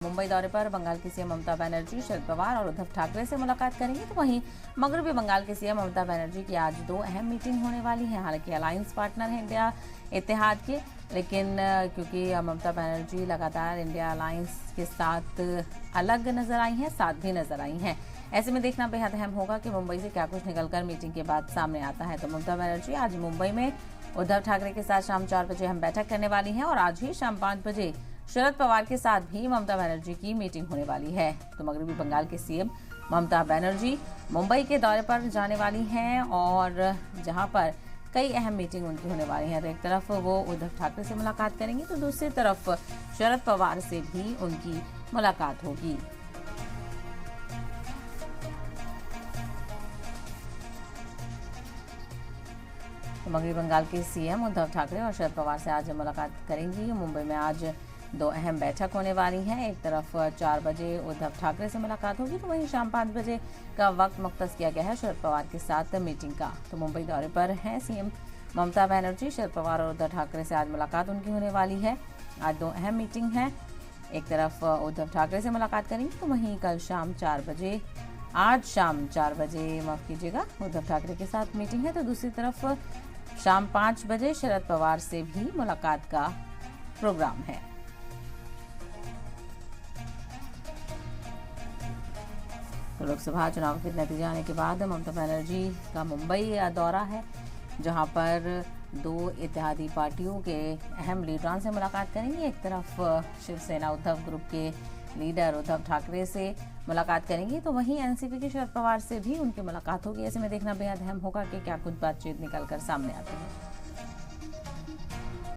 मुंबई दौरे पर बंगाल की सीएम ममता बनर्जी शरद पवार और उद्धव ठाकरे से मुलाकात करेंगे। तो वहीं मगरबी बंगाल की सीएम ममता बनर्जी की आज दो अहम मीटिंग होने वाली है। हालांकि अलायंस पार्टनर है इंडिया इत्तेहाद के, लेकिन क्योंकि ममता बनर्जी लगातार इंडिया अलायंस के साथ अलग नजर आई हैं, साथ भी नजर आई हैं, ऐसे में देखना बेहद अहम होगा कि मुंबई से क्या कुछ निकलकर मीटिंग के बाद सामने आता है। तो ममता बनर्जी आज मुंबई में उद्धव ठाकरे के साथ शाम 4 बजे हम बैठक करने वाली हैं और आज ही शाम 5 बजे शरद पवार के साथ भी ममता बनर्जी की मीटिंग होने वाली है। तो मगरबी बंगाल के सीएम ममता बनर्जी मुंबई के दौरे पर जाने वाली हैं और जहां पर कई अहम मीटिंग उनकी होने वाली हैं। तो एक तरफ वो उद्धव ठाकरे से मुलाकात करेंगी, तो दूसरी तरफ शरद पवार से भी उनकी मुलाकात होगी। तो मगरबी बंगाल के सीएम उद्धव ठाकरे और शरद पवार से आज मुलाकात करेंगी। मुंबई में आज दो अहम बैठक होने वाली हैं। एक तरफ 4 बजे उद्धव ठाकरे से मुलाकात होगी, तो वहीं शाम 5 बजे का वक्त मुख्तस किया गया है शरद पवार के साथ मीटिंग का। तो मुंबई दौरे पर हैं सीएम ममता बनर्जी। शरद पवार और उद्धव ठाकरे से आज मुलाकात उनकी होने वाली है। आज दो अहम मीटिंग है। एक तरफ उद्धव ठाकरे से मुलाकात करेंगे, तो वहीं कल शाम 4 बजे आज शाम 4 बजे माफ कीजिएगा उद्धव ठाकरे के साथ मीटिंग है। तो दूसरी तरफ शाम 5 बजे शरद पवार से भी मुलाकात का प्रोग्राम है। तो लोकसभा चुनाव के नतीजे आने के बाद ममता बनर्जी का मुंबई दौरा है, जहां पर दो इत्तेहादी पार्टियों के अहम लीडरों से मुलाकात करेंगी। एक तरफ शिवसेना उद्धव ग्रुप के लीडर उद्धव ठाकरे से मुलाकात करेंगी, तो वहीं एनसीपी के शरद पवार से भी उनकी मुलाकात होगी। ऐसे में देखना बेहद अहम होगा कि क्या कुछ बातचीत निकलकर सामने आती है।